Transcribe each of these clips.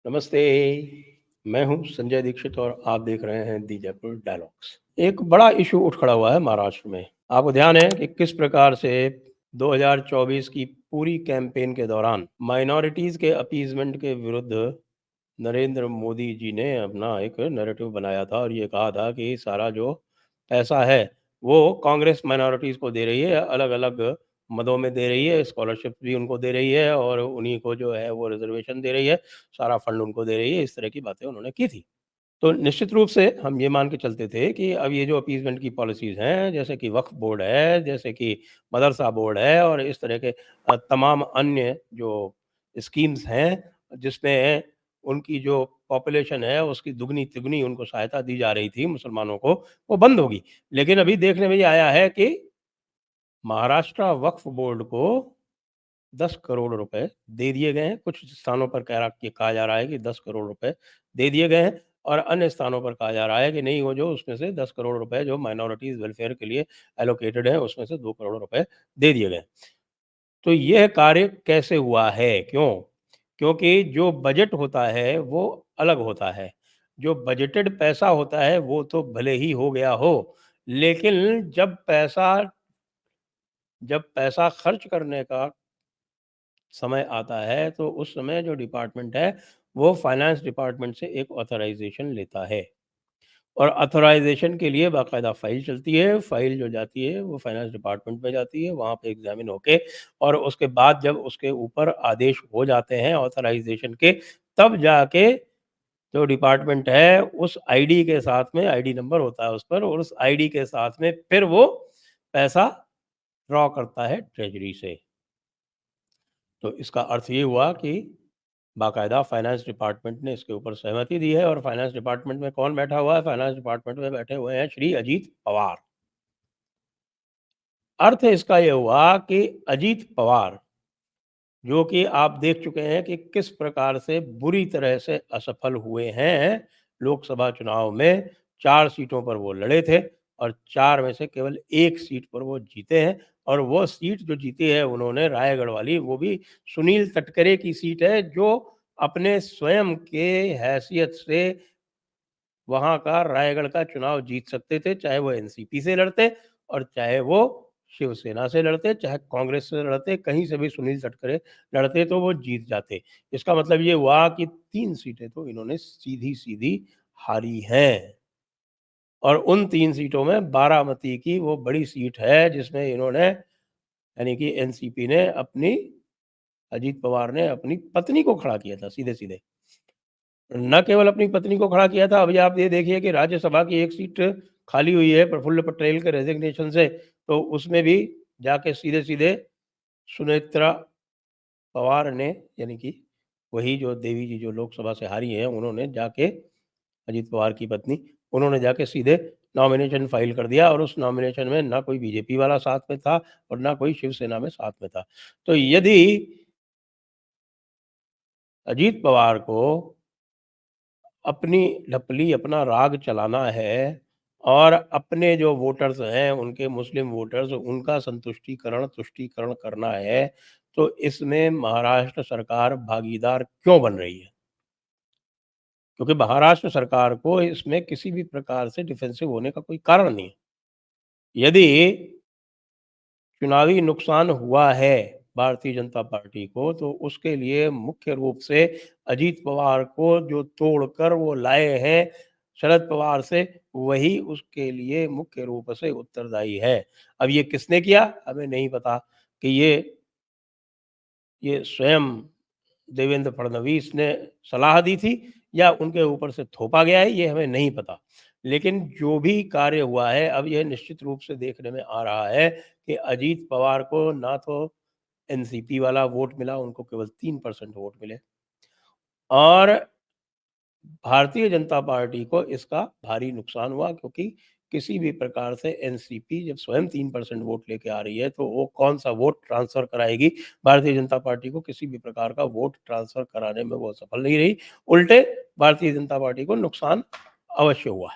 नमस्ते, मैं हूँ संजय दीक्षित और आप देख रहे हैं दी जयपुर डायलॉग्स। एक बड़ा इश्यू उठ खड़ा हुआ है महाराष्ट्र में। आपको ध्यान है कि किस प्रकार से 2024 की पूरी कैंपेन के दौरान माइनॉरिटीज़ के अपीज़मेंट के विरुद्ध नरेंद्र मोदी जी ने अपना एक नैरेटिव बनाया था और ये कहा था कि सारा जो पैसा है, वो कांग्रेस माइनॉरिटीज़ को दे रही है, अलग-अलग मदों में दे रही है, स्कॉलरशिप भी उनको दे रही है और उन्हीं को जो है वो रिज़र्वेशन दे रही है, सारा फंड उनको दे रही है, इस तरह की बातें उन्होंने की थी। तो निश्चित रूप से हम ये मान के चलते थे कि अब ये जो अपीज़मेंट की पॉलिसीज़ हैं, जैसे कि वक्फ बोर्ड है, जैसे कि मदरसा बोर्ड है और इस तरह के तमाम अन्य जो स्कीम्स हैं, जिसमें उनकी जो पॉपुलेशन है, उसकी दुगनी-तिगुनी उनको सहायता दी जा रही थी मुसलमानों को, वो बंद होगी। लेकिन अभी देखने में ये आया है कि महाराष्ट्र वक्फ बोर्ड को 10 करोड़ रुपए दे दिए गए हैं। कुछ स्थानों पर कहा जा रहा है कि 10 करोड़ रुपए दे दिए गए हैं और अन्य स्थानों पर कहा जा रहा है कि नहीं, वो जो उसमें से 10 करोड़ रुपए जो माइनॉरिटीज़ वेलफेयर के लिए एलोकेटेड है, उसमें से 2 करोड़ रुपए दे दिए गए। तो यह कार्य कैसे हुआ है? क्यों? क्योंकि जो बजट होता है, वो अलग होता है। जो बजटेड पैसा होता है, वो तो भले ही हो गया हो, लेकिन जब पैसा खर्च करने का समय आता है, तो उस समय जो डिपार्टमेंट है, वो फाइनेंस डिपार्टमेंट से एक ऑथराइज़ेशन लेता है और ऑथराइज़ेशन के लिए बाकायदा फ़ाइल चलती है। फ़ाइल जो जाती है, वो फाइनेंस डिपार्टमेंट में जाती है, वहाँ पे एग्ज़ामिन होके और उसके बाद जब उसके ऊपर आदेश हो जाते हैं ऑथराइज़ेशन के, तब जाके जो डिपार्टमेंट है, उस आईडी के साथ में आईडी नंबर होता है उस पर और उस आईडी के साथ में फिर वो पैसा ड्रॉ करता है ट्रेज़री से। तो इसका अर्थ ये हुआ कि बाकायदा फाइनेंस डिपार्टमेंट ने इसके ऊपर सहमति दी है और फाइनेंस डिपार्टमेंट में कौन बैठा हुआ है? फाइनेंस डिपार्टमेंट में बैठे हुए हैं श्री अजीत पवार। अर्थ इसका ये हुआ कि अजीत पवार, जो कि आप देख चुके हैं कि किस प्रकार से बुरी तरह से असफल हुए हैं लोकसभा चुनाव में। 4 सीटों पर वो लड़े थे और 4 में से केवल 1 सीट पर वो जीते हैं और वो सीट जो जीती है उन्होंने रायगढ़ वाली, वो भी सुनील तटकरे की सीट है, जो अपने स्वयं के हैसियत से वहाँ का रायगढ़ का चुनाव जीत सकते थे, चाहे वो एनसीपी से लड़ते और चाहे वो शिवसेना से लड़ते, चाहे कांग्रेस से लड़ते, कहीं से भी सुनील तटकरे लड़ते तो वो जीत जाते। इसका मतलब ये हुआ कि 3 सीटें तो इन्होंने सीधी-सीधी हारी हैं और उन 3 सीटों में बारामती की वो बड़ी सीट है जिसमें इन्होंने, यानी कि एनसीपी ने अपनी, अजीत पवार ने अपनी पत्नी को खड़ा किया था सीधे-सीधे। न केवल अपनी पत्नी को खड़ा किया था, अभी आप ये देखिए कि राज्यसभा की एक सीट खाली हुई है प्रफुल्ल पटेल के रेज़िग्नेशन से, तो उसमें भी जाके सीधे-सीधे सुनेत्रा पवार ने, यानी कि वही जो देवी जी जो लोकसभा से हारी हैं, उन्होंने जाके, अजीत पवार की पत्नी, उन्होंने जाके सीधे नॉमिनेशन फ़ाइल कर दिया और उस नॉमिनेशन में ना कोई बीजेपी वाला साथ में था और ना कोई शिवसेना में साथ में था। तो यदि अजीत पवार को अपनी ढपली, अपना राग चलाना है और अपने जो वोटर्स हैं, उनके मुस्लिम वोटर्स, उनका तुष्टीकरण करना है, तो इसमें महाराष्ट्र सरकार भागीदार क्यों बन रही है? क्योंकि महाराष्ट्र सरकार को इसमें किसी भी प्रकार से डिफेंसिव होने का कोई कारण नहीं है। यदि चुनावी नुकसान हुआ है भारतीय जनता पार्टी को, तो उसके लिए मुख्य रूप से अजीत पवार को जो तोड़कर वो लाए हैं शरद पवार से, वही उसके लिए मुख्य रूप से उत्तरदायी है। अब ये किसने किया? हमें नहीं पता कि ये स्वयं देवेंद्र फडणवीस ने सलाह दी थी या उनके ऊपर से थोपा गया है, ये हमें नहीं पता। लेकिन जो भी कार्य हुआ है, अब यह निश्चित रूप से देखने में आ रहा है कि अजीत पवार को ना तो एनसीपी वाला वोट मिला, उनको केवल 3% वोट मिले और भारतीय जनता पार्टी को इसका भारी नुकसान हुआ, क्योंकि किसी भी प्रकार से एनसीपी जब स्वयं 3% वोट लेके आ रही है, तो वो कौन-सा वोट ट्रांसफ़र कराएगी? भारतीय जनता पार्टी को किसी भी प्रकार का वोट ट्रांसफ़र कराने में वो सफल नहीं रही। उल्टे भारतीय जनता पार्टी को नुकसान अवश्य हुआ।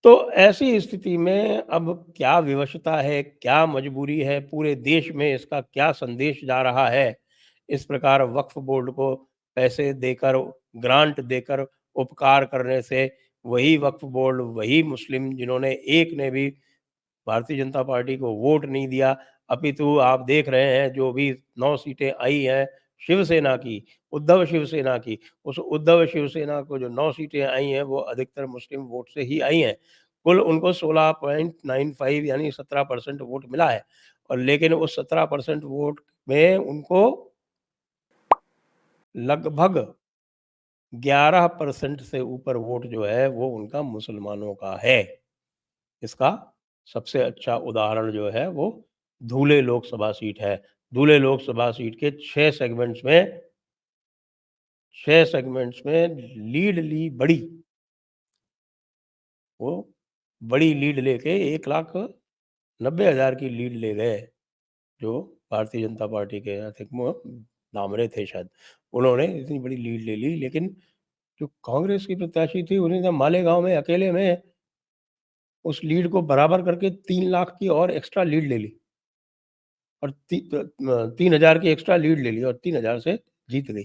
तो ऐसी स्थिति में अब क्या विवशता है, क्या मजबूरी है, पूरे देश में इसका क्या संदेश जा रहा है, इस प्रकार वक्फ बोर्ड को पैसे देकर, ग्रांट देकर उपकार करने से वही वक्फ बोर्ड, वही मुस्लिम जिन्होंने एक ने भी भारतीय जनता पार्टी को वोट नहीं दिया, अपितु आप देख रहे हैं जो भी 9 सीटें आई हैं शिवसेना की, उद्धव शिवसेना की, उस उद्धव शिवसेना को जो 9 सीटें आई हैं वो अधिकतर मुस्लिम वोट से ही आई हैं। कुल उनको 16.95 यानी 17% वोट मिला है और लेकिन उस 17% वोट में उनको लगभग 11% से ऊपर वोट जो है वो उनका मुसलमानों का है। इसका सबसे अच्छा उदाहरण जो है वो धुले लोकसभा सीट है। धुले लोकसभा सीट के 6 सेगमेंट्स में लीड ली बड़ी। वो बड़ी लीड लेके 1,90,000 की लीड ले गए, जो भारतीय जनता पार्टी के आई थिंक वो दामरे थे शायद। उन्होंने इतनी बड़ी लीड ले ली, लेकिन जो कांग्रेस की प्रत्याशी थी उन्होंने तो मालेगाँव में अकेले में उस लीड को बराबर करके 3 लाख की और एक्स्ट्रा लीड ले ली और 3,000 की एक्स्ट्रा लीड ले ली और 3,000 से जीत गई।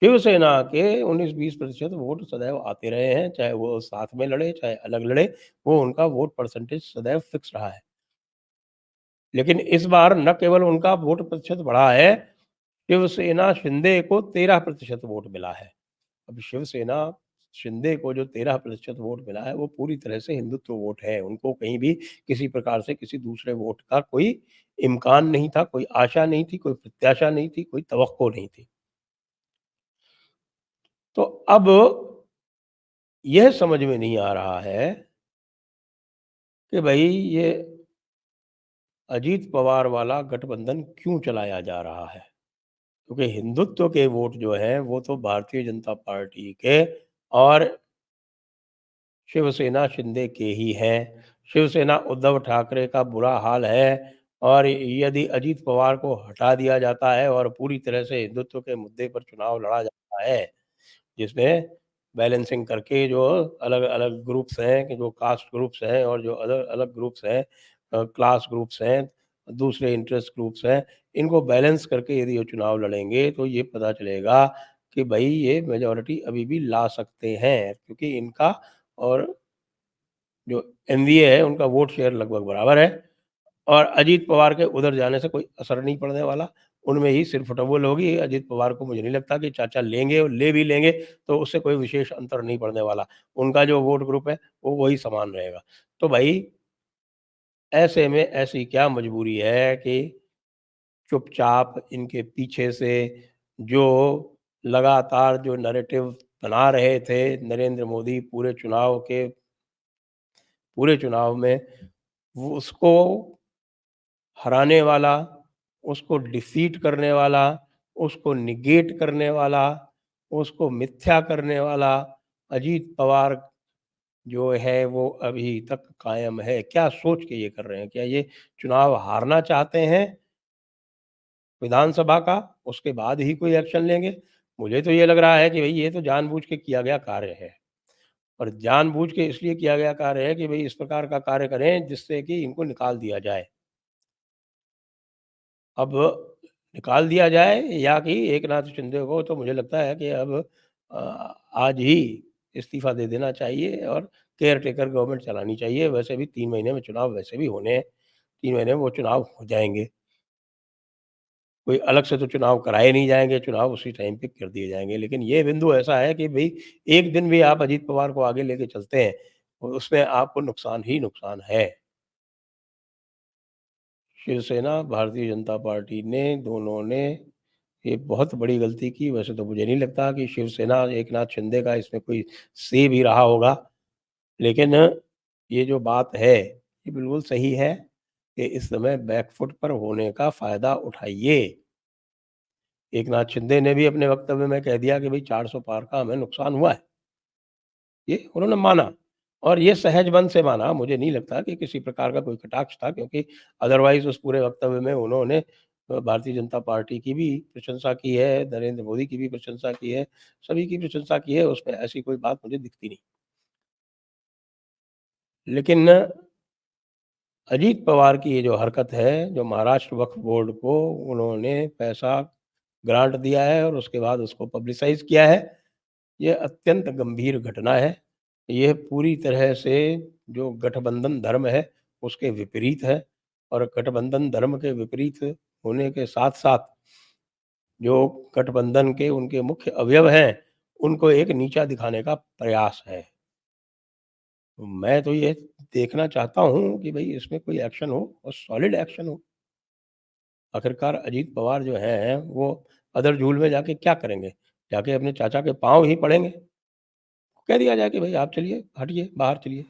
शिवसेना के 19-20% वोट सदैव आते रहे हैं, चाहे वो साथ में लड़े, चाहे अलग लड़े, वो उनका वोट परसेंटेज सदैव फिक्स रहा है। लेकिन इस बार न केवल उनका वोट प्रतिशत बढ़ा है, शिवसेना शिंदे को 13% वोट मिला है। अब शिवसेना शिंदे को जो 13% वोट मिला है, वो पूरी तरह से हिंदुत्व वोट है। उनको कहीं भी किसी प्रकार से किसी दूसरे वोट का कोई इम्कान नहीं था, कोई आशा नहीं थी, कोई प्रत्याशा नहीं थी, कोई तवक्को नहीं थी। तो अब यह समझ में नहीं आ रहा है कि भई ये अजीत पवार वाला गठबंधन क्यों चलाया जा रहा है? क्योंकि हिंदुत्व के वोट जो हैं, वो तो भारतीय जनता पार्टी के और शिवसेना शिंदे के ही हैं। शिवसेना उद्धव ठाकरे का बुरा हाल है और यदि अजीत पवार को हटा दिया जाता है और पूरी तरह से हिंदुत्व के मुद्दे पर चुनाव लड़ा जाता है, जिसमें बैलेंसिंग करके जो अलग-अलग ग्रुप्स हैं कि जो कास्ट ग्रुप्स हैं और जो अलग-अलग ग्रुप्स हैं क्लास ग्रुप्स हैं, दूसरे इंटरेस्ट ग्रुप्स हैं, इनको बैलेंस करके यदि ये चुनाव लड़ेंगे तो ये पता चलेगा कि भई ये मेजॉरिटी अभी भी ला सकते हैं क्योंकि इनका और जो एनडीए है उनका वोट शेयर लगभग बराबर है और अजीत पवार के उधर जाने से कोई असर नहीं पड़ने वाला। उनमें ही सिर-फुटबुल होगी। अजीत पवार को मुझे नहीं लगता कि चाचा लेंगे और ले भी लेंगे तो उससे कोई विशेष अंतर नहीं पड़ने वाला। उनका जो वोट ग्रुप है वो वही समान रहेगा। तो भई ऐसे में ऐसी क्या मजबूरी है कि चुपचाप इनके पीछे से जो लगातार जो नैरेटिव बना रहे थे नरेंद्र मोदी पूरे चुनाव में वो उसको हराने वाला, उसको डिफीट करने वाला, उसको नेगेट करने वाला, उसको मिथ्या करने वाला अजीत पवार जो है वो अभी तक कायम है। क्या सोच के ये कर रहे हैं? क्या ये चुनाव हारना चाहते हैं विधानसभा का, उसके बाद ही कोई एक्शन लेंगे? मुझे तो ये लग रहा है कि भई ये तो जानबूझ के किया गया कार्य है और जानबूझ के इसलिए किया गया कार्य है कि भई इस प्रकार का कार्य करें जिससे कि इनको निकाल दिया जाए। अब निकाल दिया जाए या कि एकनाथ शिंदे को तो मुझे लगता है कि अब अ, आज ही इस्तीफ़ा दे देना चाहिए और केयरटेकर गवर्नमेंट चलानी चाहिए। वैसे भी 3 महीने में चुनाव वैसे भी होने हैं, 3 महीने में वो चुनाव हो जाएँगे। कोई अलग से तो चुनाव कराए नहीं जाएँगे, चुनाव उसी टाइम पे कर दिए जाएँगे। लेकिन ये बिंदु ऐसा है कि भई एक दिन भी आप अजीत पवार को आगे लेके चलते हैं, और उसमें आपको नुकसान ही नुकसान है। शिवसेना, भारतीय जनता पार्टी ने दोनों ने ये बहुत बड़ी गलती की। वैसे तो मुझे नहीं लगता कि शिवसेना एकनाथ शिंदे का इसमें कोई से भी रहा होगा। लेकिन ये जो बात है, ये बिल्कुल सही है कि इस समय बैकफुट पर होने का फ़ायदा उठाइए। एकनाथ शिंदे ने भी अपने वक्तव्य में कह दिया कि भई 400 पार का हमें नुकसान हुआ है। ये उन्होंने माना और ये सहज मन से माना। मुझे नहीं लगता कि किसी प्रकार का कोई कटाक्ष था क्योंकि अदरवाइज़ उस पूरे वक्तव्य में उन्होंने भारतीय जनता पार्टी की भी प्रशंसा की है, नरेंद्र मोदी की भी प्रशंसा की है, सभी की प्रशंसा की है, उसमें ऐसी कोई बात मुझे दिखती नहीं। लेकिन अजीत पवार की ये जो हरकत है, जो महाराष्ट्र वक्फ बोर्ड को उन्होंने पैसा ग्रांट दिया है और उसके बाद उसको पब्लिसाइज़ किया है। ये अत्यंत गंभीर घटना है। ये पूरी तरह से जो गठबंधन धर्म है, उसके विपरीत है और गठबंधन धर्म के विपरीत होने के साथ-साथ जो गठबंधन के उनके मुख्य अवयव हैं, उनको एक नीचा दिखाने का प्रयास है। मैं तो ये देखना चाहता हूँ कि भई इसमें कोई एक्शन हो और सॉलिड एक्शन हो। आखिरकार अजीत पवार जो हैं, वो अदर-झूल में जाके क्या करेंगे? जाके अपने चाचा के पाँव ही पड़ेंगे। कह दिया जाए कि भई आप चलिए, हटिए, बाहर चलिए।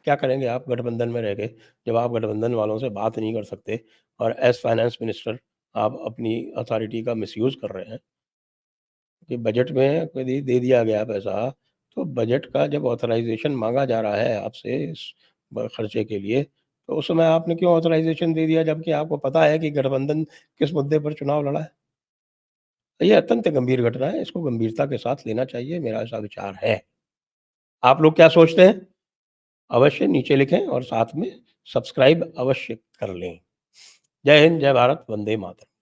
क्या करेंगे आप गठबंधन में रह के, जब आप गठबंधन वालों से बात नहीं कर सकते और एज़ फाइनेंस मिनिस्टर आप अपनी अथॉरिटी का मिसयूज़ कर रहे हैं, कि बजट में यदि दे दिया गया पैसा, तो बजट का जब ऑथराइज़ेशन माँगा जा रहा है आपसे इस खर्चे के लिए, तो उस समय आपने क्यों ऑथराइज़ेशन दे दिया जबकि आपको पता है कि गठबंधन किस मुद्दे पर चुनाव लड़ा है? तो ये अत्यंत गंभीर घटना है, इसको गंभीरता के साथ लेना चाहिए, मेरा ऐसा विचार है। आप लोग क्या सोचते हैं? अवश्य नीचे लिखें और साथ में सब्सक्राइब अवश्य कर लें। जय हिंद, जय भारत, वंदे मातरम।